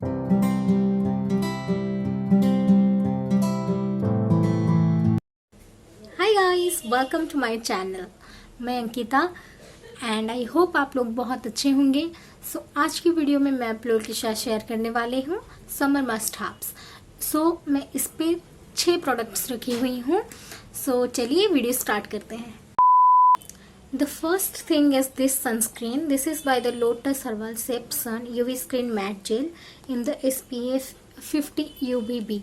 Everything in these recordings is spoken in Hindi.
Hi guys, welcome to my channel. मैं अंकिता एंड आई होप आप लोग बहुत अच्छे होंगे। सो आज की वीडियो में मैं आप लोगों के साथ शेयर करने वाले हूँ समर मस्ट हैव्स। सो मैं इस पे 6 प्रोडक्ट्स रखी हुई हूँ। सो चलिए वीडियो स्टार्ट करते हैं। The first thing is this sunscreen. This is by the Lotus Herbal Sep Sun UV Screen Matte Gel in the SPF 50 UVB.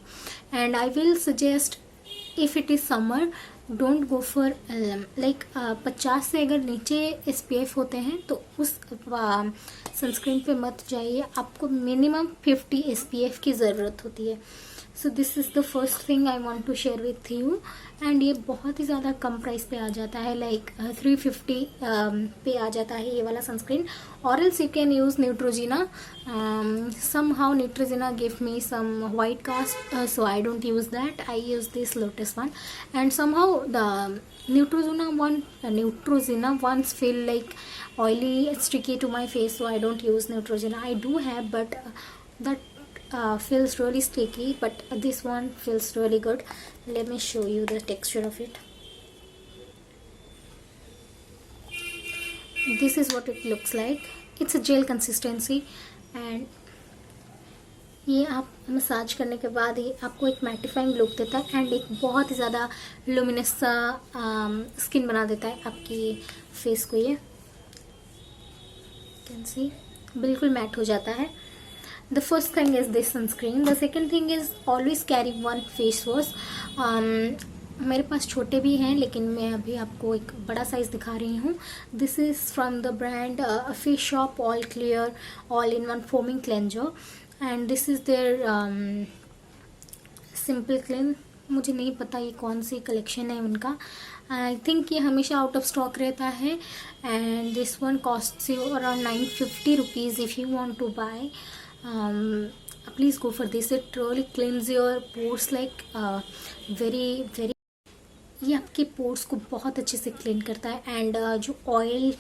And I will suggest if it is summer, don't go for like 50 से अगर नीचे SPF होते हैं तो उस सनस्क्रीन पे मत जाइए। आपको मिनिमम 50 SPF की ज़रूरत होती है। So this is the first thing I want to share with you. And ये बहुत ही ज़्यादा कम प्राइस पे आ जाता है, लाइक 350 पे आ जाता है ये वाला सनस्क्रीन। और else you can use Neutrogena. somehow Neutrogena gave me some white cast, so I don't use that. I use this Lotus one, and somehow the Neutrogena ones feel like oily, sticky to my face, so I don't use Neutrogena. I do have, but that feels really sticky, but this one feels really good. Let me show you the texture of it. This is what it looks like. It's a gel consistency, and ये आप मसाज करने के बाद ये आपको एक मैटिफाइंग लुक देता है एंड एक बहुत ही ज़्यादा लुमिनस सा स्किन बना देता है आपकी फेस को। ये कैन सी बिल्कुल मैट हो जाता है। The first thing is this sunscreen. The second thing is always carry one face wash. मेरे पास छोटे भी हैं लेकिन मैं अभी आपको एक बड़ा साइज़ दिखा रही हूँ। This is from the brand Face Shop all clear all in one foaming cleanser and this is their simple clean. मुझे नहीं पता ये कौन सी कलेक्शन है उनका। आई थिंक ये हमेशा आउट ऑफ स्टॉक रहता है and this one cost you around 950 rupees if you want to buy. Please go for this. It really cleans your pores like very ये आपके पोर्स को बहुत अच्छे से क्लीन करता है एंड जो ऑयल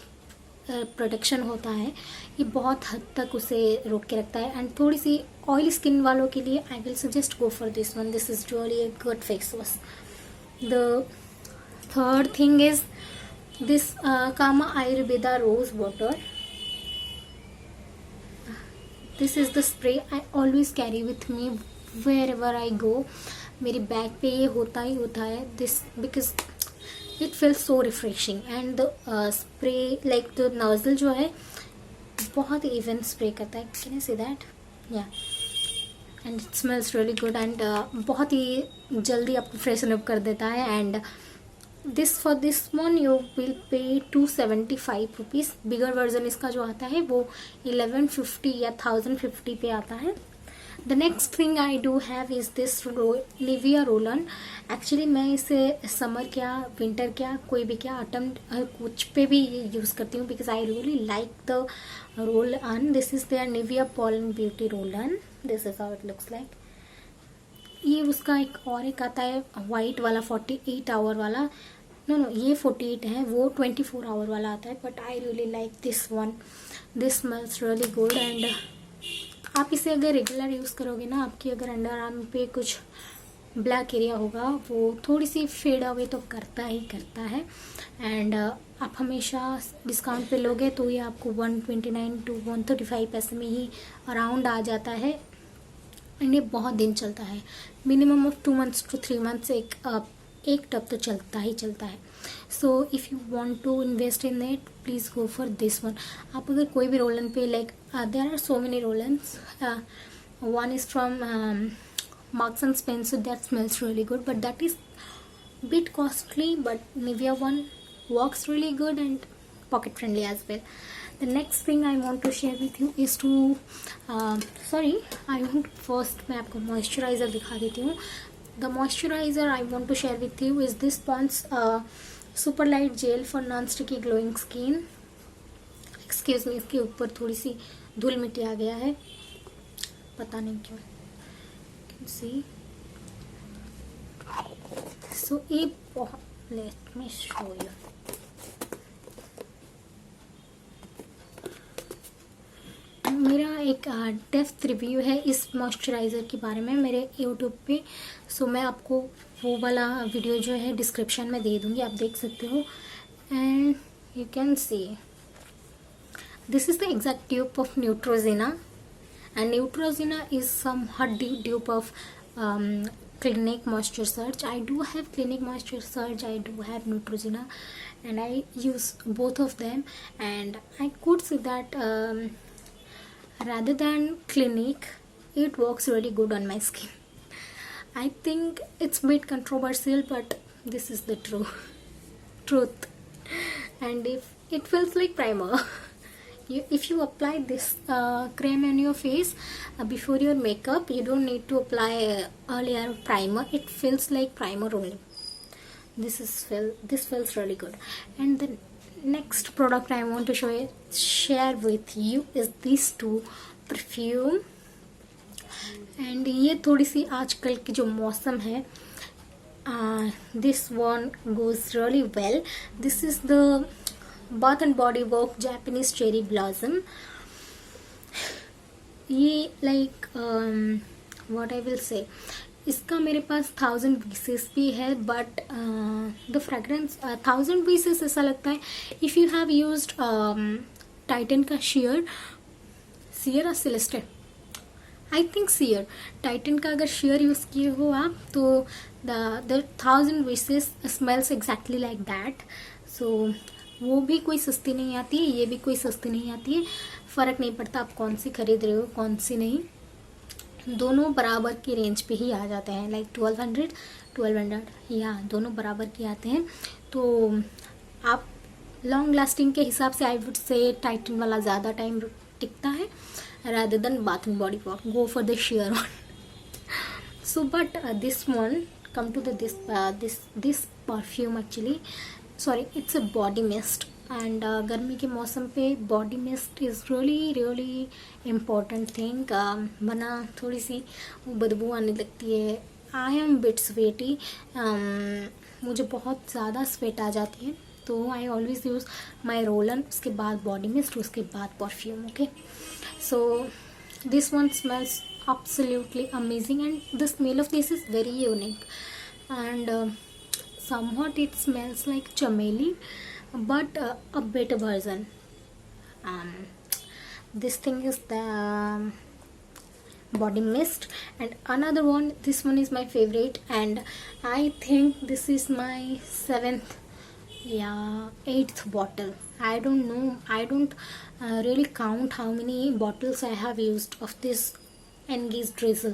प्रोटेक्शन होता है ये बहुत हद तक उसे रोक के रखता है। एंड थोड़ी सी ऑयल स्किन वालों के लिए I will suggest go for this one. This is really a good face wash. The third thing is this Kama Ayurveda rose water. This is the spray I always carry with me wherever I go. मेरी बैग पे ये होता ही होता है this because it feels so refreshing and the spray like the nozzle जो है बहुत ही इवन स्प्रे करता है। Can I say that? या and it smells really good and बहुत ही जल्दी आपको फ्रेशन अप कर देता है। And this for this one you will pay 275 rupees. Bigger version इसका जो आता है वो 1150 या 1050 पे आता है। The next thing I do have is this Nivea roll on. Actually मैं इसे समर क्या विंटर क्या कोई भी क्या ऑटम कुछ पे भी यूज़ करती हूँ because I really like the roll on. This is their Nivea pearl beauty roll on. This is how it looks like. ये उसका एक आता है वाइट वाला 48 आवर वाला। नो ये 48 है, वो 24 आवर वाला आता है। But I really like this one. This smells really good and आप इसे अगर रेगुलर यूज़ करोगे ना, आपकी अगर अंडर आर्म पे कुछ ब्लैक एरिया होगा वो थोड़ी सी फेड अवे तो करता ही करता है। एंड आप हमेशा डिस्काउंट पे लोगे तो ये आपको 129 to 135 पैसे में ही अराउंड आ जाता है एंड ये बहुत दिन चलता है। Minimum of 2 months to 3 months एक टब तो चलता ही चलता है। So if you want to invest in it please go for this one. आप अगर कोई भी रोलन पे like there are so many roll ons. One is from Marks and Spencer that smells really good, but that is bit costly, but Nivea one works really good and pocket friendly as well. The next thing I want to share with you is to I want first मैं आपको moisturizer दिखा देती हूँ। The moisturizer I want to share with you is this Pond's Super Light Gel for Non-Sticky Glowing Skin. Excuse me, इसके ऊपर थोड़ी सी धूल मिट्टी आ गया है, पता नहीं क्यों। See, so ये बहुत, let me show you. मेरा एक डेप्थ रिव्यू है इस मॉइस्चराइज़र के बारे में मेरे यूट्यूब पे, सो मैं आपको वो वाला वीडियो जो है डिस्क्रिप्शन में दे दूँगी, आप देख सकते हो. And you can see this is the exact dupe of Neutrogena, and Neutrogena is some hot dupe of Clinique Moisture Surge. I do have Clinique Moisture Surge, I do have Neutrogena, and I use both of them, and I could say that rather than Clinique, it works really good on my skin. I think it's a bit controversial, but this is the truth. And if it feels like primer. If you apply this cream on your face before your makeup, you don't need to apply earlier primer. It feels like primer only. This feels really good. And the next product I want to share with you is these two perfume. And ये थोड़ी सी आजकल की जो मौसम है, this one goes really well. This is the Bath and Body Works Japanese Cherry Blossom. ये like what I will say, इसका मेरे पास 1000 pieces भी है, but the fragrance 1000 pieces ऐसा लगता है. If you have used Titan का sheer or Celeste, I think sheer, Titan का अगर sheer यूज़ किए हो आप, तो the 1000 pieces smells exactly like that. So वो भी कोई सस्ती नहीं आती है, ये भी कोई सस्ती नहीं आती है. फ़र्क नहीं पड़ता आप कौन सी खरीद रहे हो कौन सी नहीं, दोनों बराबर की रेंज पे ही आ जाते हैं. लाइक 1200 या दोनों बराबर के आते हैं. तो आप लॉन्ग लास्टिंग के हिसाब से आई वुड से टाइटन वाला ज़्यादा टाइम टिकता है rather than Bath and Body Works. Go for the sheer one. So but this one, come to the this perfume actually, sorry, it's a body mist. And गर्मी के मौसम पे body mist is really important thing. वरना थोड़ी सी बदबू आने लगती है. आई एम बिट स्वेटी, मुझे बहुत ज़्यादा स्वेट आ जाती है, तो I always use my Rolan, उसके बाद बॉडी मिस्ट, उसके बाद perfume. Okay, so this one smells absolutely amazing, and the smell of this is very unique, and somewhat it smells like chameli, but a better version. This thing is the body mist. And another one, this one is my favorite, and I think this is my 8th bottle. I don't know, I don't really count how many bottles I have used of this Engage Drizzle.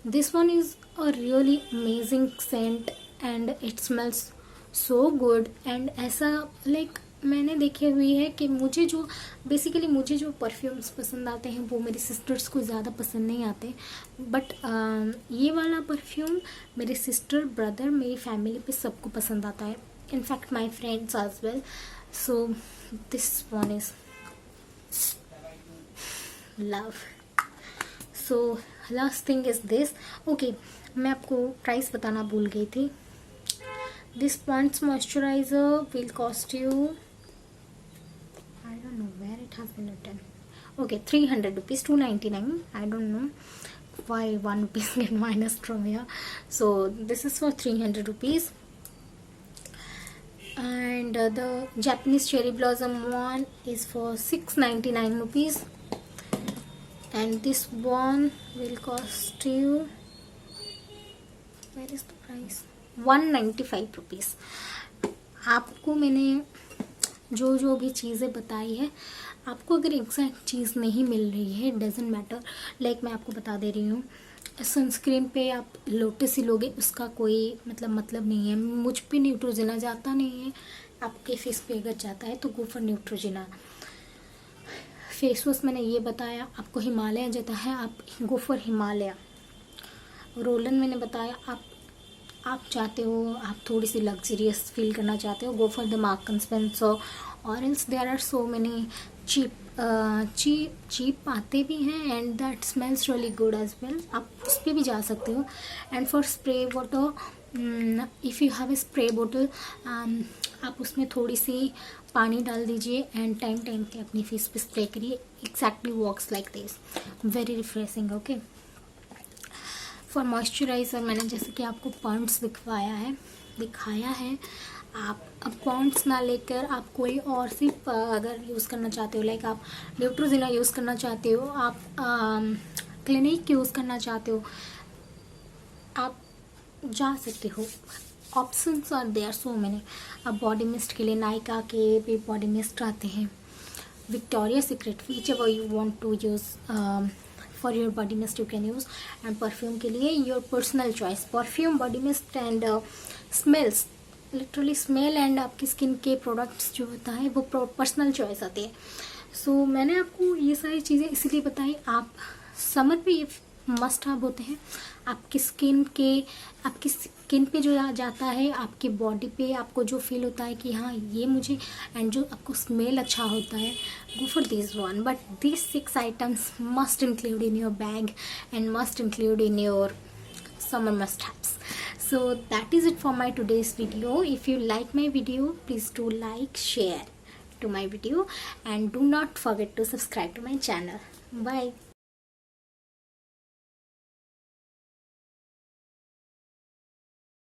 This one is a really amazing scent and it smells so good. And ऐसा like मैंने देखे हुई है कि मुझे जो परफ्यूम्स पसंद आते हैं वो मेरी सिस्टर्स को ज़्यादा पसंद नहीं आते, बट ये वाला परफ्यूम मेरे सिस्टर, ब्रदर, मेरी फैमिली पे सबको पसंद आता है. In fact my friends as well. So this one is love. So last thing is this. Okay, मैं आपको प्राइस बताना भूल गई थी. This Pond's moisturiser will cost you, I don't know where it has been written. Okay, 300 rupees, 299. I don't know why 1 rupees get minus from here. So this is for 300 rupees. And the Japanese Cherry Blossom one is for 699 rupees. And this one will cost you, where is the price, 195 rupees. आपको मैंने जो भी चीज़ें बताई है, आपको अगर एग्जैक्ट चीज़ नहीं मिल रही है, डजेंट मैटर. लाइक मैं आपको बता दे रही हूँ, सनस्क्रीन पे आप लोटस ही लोगे, उसका कोई मतलब नहीं है. मुझ पे न्यूट्रोजेना जाता नहीं है, आपके फेस पे अगर जाता है तो go for Neutrogena. Face wash मैंने ये बताया, आपको हिमालय जाता है आप गो फॉर हिमालय. रोलन मैंने बताया, आप चाहते हो, आप थोड़ी सी लग्जरियस फील करना चाहते हो, go for the Mark and Spencer. और else there are so many cheap आते भी हैं and that smells really good as well, आप उस पर भी जा सकते हो. And for spray water, if you have a spray बोतल, आप उसमें थोड़ी सी पानी डाल दीजिए एंड टाइम पे अपनी फेस पे स्प्रे करिए. exactly works like this, very refreshing. Okay, for moisturiser मैंने जैसे कि आपको पॉन्ड्स दिखाया है। आप अब पॉन्ड्स ना लेकर आप कोई और सी अगर यूज़ करना चाहते हो, लाइक आप न्यूट्रोजिना यूज़ करना चाहते हो, आप क्लिनिक यूज़ करना चाहते हो, आप जा सकते हो। Options are there so many. अब बॉडी मिस्ट के लिए नायका के भी बॉडी मिस्ट आते हैं, Victoria Secret, whichever you want to use for your body mist you can use. And perfume के लिए your personal choice, perfume, body mist and smells, literally smell and आपकी स्किन के प्रोडक्ट्स जो होता है वो पर्सनल चॉइस आती है। सो मैंने आपको ये सारी चीज़ें इसलिए बताई, आप समर पे ये मस्ट हैव होते हैं। आपकी स्किन पे जो जाता है, आपकी बॉडी पे आपको जो फील होता है कि हाँ ये मुझे, एंड जो आपको स्मेल अच्छा होता है, गो for this one. But this 6 items must include in your bag and must include in your summer must-haves. So that is it for my today's video. If you like my video, please do like, share to my video, and do not forget to subscribe to my channel. Bye.